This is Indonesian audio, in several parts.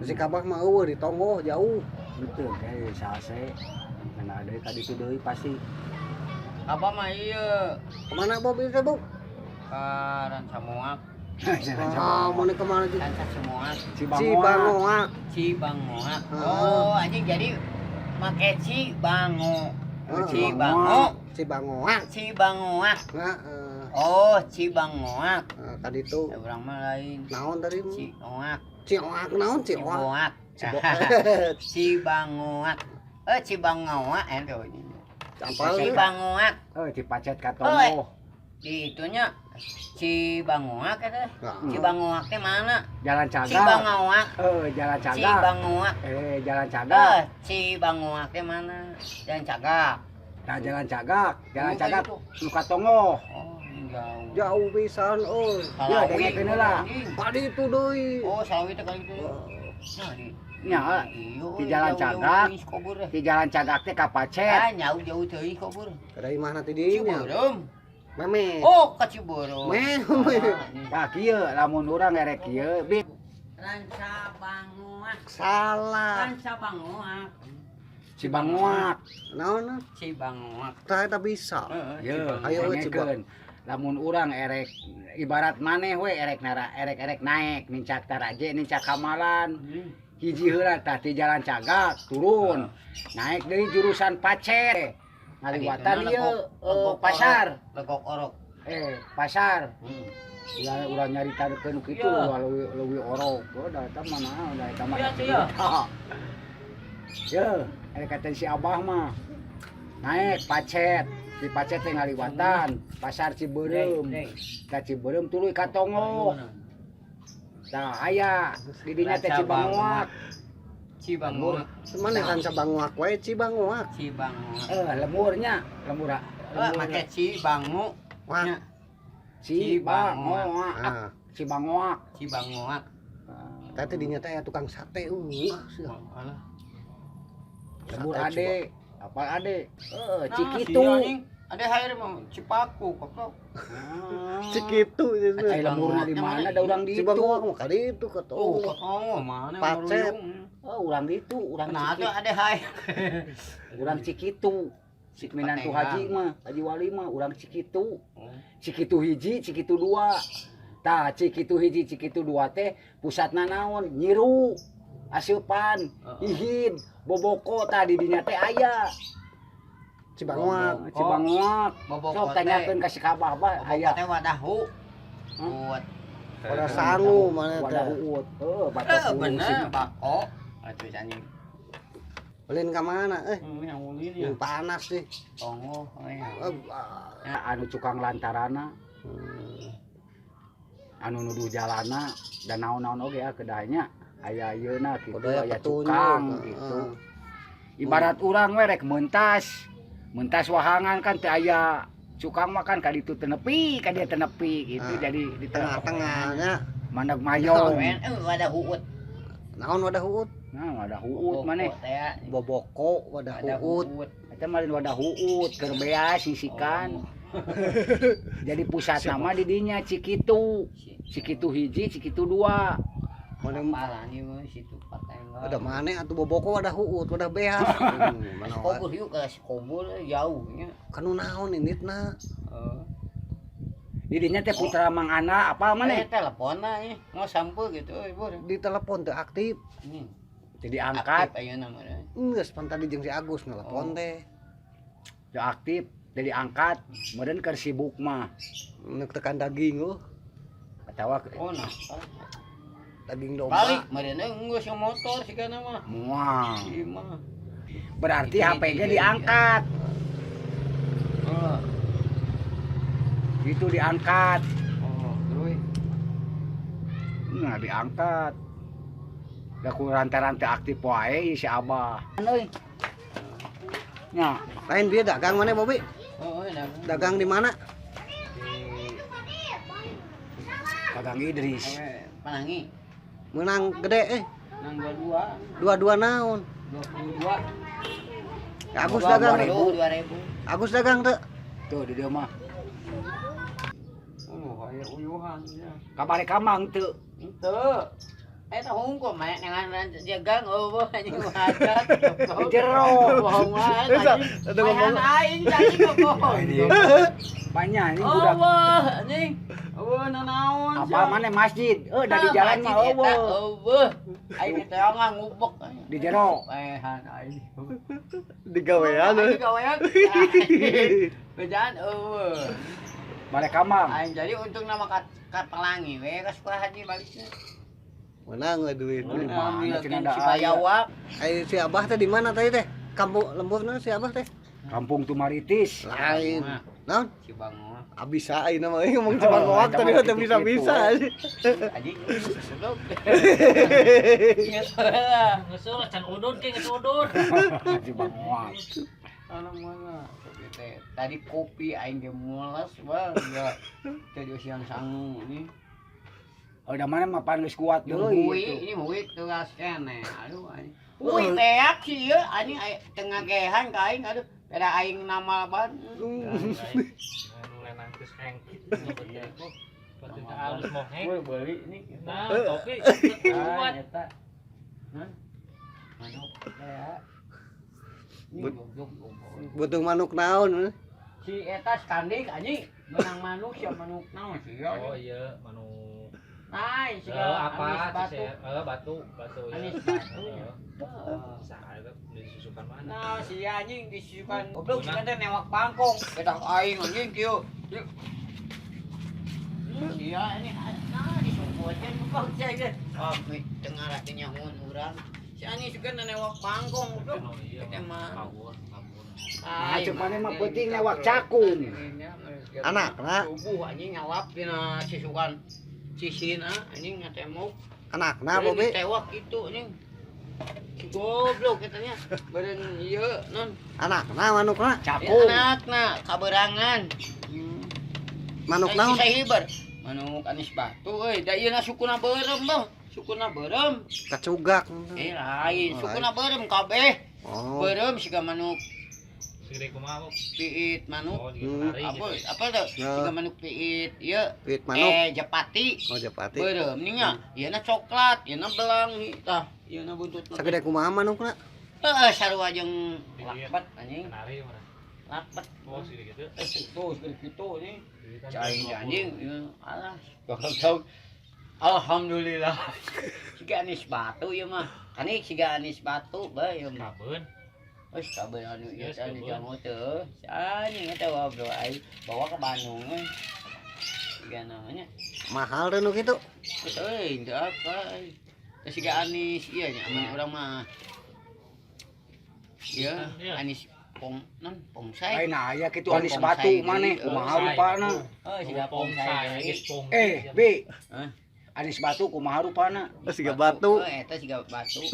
Si kabah mah eueuh di Tonggo jauh. Betul kayak sase. Karena ada tadi itu deui pasti. Apa mah ieu? Kemana Bob itu Bob? Ka Rancamoak. Ah, mau kemana sih? Rancamoak. Cibangoak. Cibangoak. Oh, anjing jadi make Cibango. Cibangoak. Cibangoak. Heeh. Oh, Cibangoak. Tadi itu Urang mah lain. naon tadi? Cioak. Cioak naon Cioak? Cibangoak. Cibangoak ento. Campal Cibangoak. Dipacet ka Tonggo. Di itunya Cibangoak eta. Nah. Cibangoak teh mana? Jalan Cagak. Cibangoak. Jalan Cagak. Cibangoak. Jalan Cagak. Cibangoak teh mana? Jalan Cagak. Nah, Jalan Cagak. Jalan Oh, Cagak gitu. nu ka Tonggo. Oh, jauh. jauh pisan euy. Ya, dengekeun heula. Tadi itu deui. Oh, sawi teh kali itu. Nah, di Nya, di Jalan Cagak. Di Jalan Cagak teh ka Pacet. jauh teuing kubur. Dari mana tadi dinya? Ciberem. Meme. Oh, ka Ciberem. Meme. Nah, kieu lamun urang erek kieu bit Ranca Bangoak. Salah. Ranca Bangoak. Cibangoak. Naon? Cibangoak. Tah eta bisa. Ye, Ayo, dengekeun. Lamun urang erek ibarat maneh we erek naik nincak taraje nincak kamalan. Hiji heula tah di Jalan Cagak turun. Naik deui jurusan Pacet. Ngaliwatan ieu pasar. Legok orok. Pasar. Urang nyarita dekeun kitu leuwih orok. Da eta mah naon da eta mah. Iya. Ye, kata si Abah mah. Naik Pacet. Di Pacet teh ngaliwatan pasar Ciberem. Ka Ciberem tuluy ka Tonggo. Tah aya di dinya teh Cibangoak. Cibangoak. Mana kan Cibangoak we Cibangoak. Cibangoak. Lemurnya, Make Cibango. Wah. Cibangoak. Ah, Cibangoak. Cibangoak. teh teh dinya teh aya tukang sate Alah. Lembur ade, apa ade? Cikitu. Ada hair mah Cipaku kok. Cikitu itu. Ai lemurna di mana da urang di Cibangoak itu. mah kali itu Oh, ketemu. ketemu mana? Pacet. Urang di itu, urang Nah, Cikitu. ada hair. Urang Cikitu. Si Minantu Haji mah, Haji Wali mah urang Cikitu. Cikitu hiji, Cikitu dua. Tah Cikitu hiji, Cikitu dua teh pusatna naon? Nyiru. Asupan, Ihid, Boboko tadi dinya teh aya. Cibangoak. Cibangoak. Boboko Sok tanyakeun ka si Kabah bah aya. Teh wadahu. Buat. Pada sangu mana Wadah teh. uut. Batok Bener, bako. Atuh anjing. Ulin ka mana Yang ulin ya. panas sih. Tonggo. anu cukang lantarana, anu nuduh jalana dan naon-naon oge ya kedahnya aya ayeuna kitu Kudu aya aya petunjuk. cukang gitu. Ibarat urang we rek mentas wahangan kan teh aya cukang mah kan ka ditu teu nepi ka dia teu nepi gitu jadi di Tengah-tengahnya mandag mayong. Wadah huut. naon wadah huut? Nah, wadah huut maneh. Boboko wadah huut. Eta mah lain wadah huut keur beas sisikan. Jadi pusat nama di dinya Cikitu. Cikitu hiji, Cikitu dua. Mana Palani mah situ patenggal. ada mana atuh boboko wadah huut, wadah beas. Mana wae. Kubur yuk ke kubur jauh nya. Kanu naon initna? Di dinya teh putra Mang Ana apa maneh? Teleponna nya. Mau sampul gitu ibu. Di telepon teu aktif. Jadi angkat, Ayeuna mah. Geus pan tadi jeung si Agus nelpon teh. teu aktif, jadi angkat. Meureun keur sibuk mah. Neuk tekan daging Atawa Oh nah. daging domba. Balik meureun geus yang motor sigana mah. muang. Ieu mah. Berarti HP-nya diangkat. Itu diangkat. Terus Nah, diangkat. Da ku rantai-rantai aktif wae si Abah. Euy. Nya, Lain dia dagang mana Bobi? Dagang di mana? dagang Idris. Panangi. Menang gede Nang 22. Dua-dua naon? 22. Agus dagang. 2000. Agus dagang teu. Tuh di dieu mah. Oh, aya uyuhan ya. Kabare kamang teu. Henteu. Eta hungkul main dengan jagang eueuh anjing wadat. Jero. Bohong wae anjing. Ada ngomong. Main aing jadi bohong. Banyak ini budak. Eueuh anjing. Eueuh nanaon. Apa mana masjid? Dari jalan mah eueuh. Eueuh. Aing teh ngubek. Di jero. Pehan aing. Digawean. Aing gawean. Bejaan eueuh. Balik kamar. Aing jadi untung nama ka pelangi we ka sekolah haji baliknya. Menang we duit. Mana cenah da Cipayawak. Ai si Abah teh di mana tadi teh? Kampung lemburna si Abah teh? Kampung Tumaritis. Lain. Naon? Cibango. Abisa aing mah ngomong cuma ngoak tadi teh bisa-bisa. Aji goblok. Ngesul can udun ke ngesudun. Di Bangwang. Anak mana? Tadi kopi aing ge mules bang. Ya. Tadi siang sangu ini. Udah mana mah pan geus kuat deui. Hui, ini hui tugas kene. Aduh anjing. Hui teak sih ya anjing tengah gehan ka aing aduh. Beda aing nama ban. Mulai nangkis heng. Berarti tak halus mau heng. Gue beli ini. Nah, topi. Ah, eta. Hah? Manuk ya. Ini goblok. Butuh manuk naon? Si eta skandik anjing menang manuk sia manuk naon sih ya. Oh iya, manu. Nah, si Apa? batu. Batu. Anis batu. Saha eta disusukan mana? Nah, si anjing disukan goblok si teh newak bangkong. Beda aing anjing kieu. Iya ini nah disumpueun goblok saya. Ah, tengah rati nyamun urang. Si anjing suka newak bangkong goblok. Oh iya. Eta mah Kabur. Nah, cek mana mah penting lewat cakung. Anak, nah. Subuh anjing nyalap dina sisukan cisin anjing ngatemuk. Anakna Beureun Bobe. ditewak itu anjing. Si goblok katanya. Beureun ieu non. Anakna manukna. Cakung. Anakna kaberangan. Manuk naon? Saya hibar. Manuk anis batu euy. Da ieu na sukuna beureum bang. Sukuna beureum. Kacugak. Lain, sukuna beureum kabeh. Oh. Beureum siga manuk Segede kumaha, Bob? piit manuk. Oh, juga menari gitu. Apa tuh? Ya. Siga manuk piit ieu. Pit manuk. Japati. Oh Japati. Beureum nya. Ieu na coklat, ieu na belang tah. Ieu na buntutna. Sagede kumaha manukna? Heeh, sarua jeung lakbat anjing. Menari mana? Lakbat. Oh, segede gitu. Tuh, seperti itu nih. Kan Cai anjing, alah, goblok. Alhamdulillah. Siga anis batu ieu mah. Kan ieu siga anis batu bae ieu mah. Kabun. Wes kabeh anu ieu Yes, teh anu kabeh. jamu teh. Anjing eta goblok ai bawa ke Bandung we. Siga namanya. Mahal teh nu kitu. Geus euy, teu apa. Teh siga anis ieu nya aman urang mah. Ieu Iya. anis pongsai. Lain aya kitu Oh, anis pongsai batu deui. maneh kumaha rupana. Oh, siga Pongsai, pongsai. geus pong. Bi. Hah? Anis batu kumaha rupana? Siga batu. Oh, eta siga batu.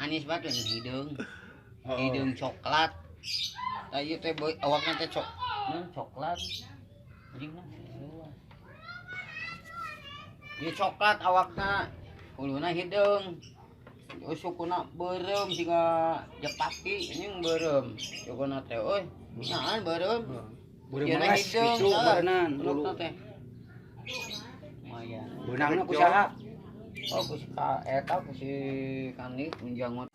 Anis batu nu hidung. Oh. Hidung coklat. Tah ieu teh awakna teh coklat. Anjing mah. Ieu coklat awakna. Kuluna hidung. Sukuna beureum siga Japati anjing beureum. Sukuna teh euy. Naan beureum. Beureum Ieu na meles hidung. pitu berenang dulu. Kuluna teh. Lumayan. Beunangna kusaha? Oh, ku si eta ku si Kandi menjangot.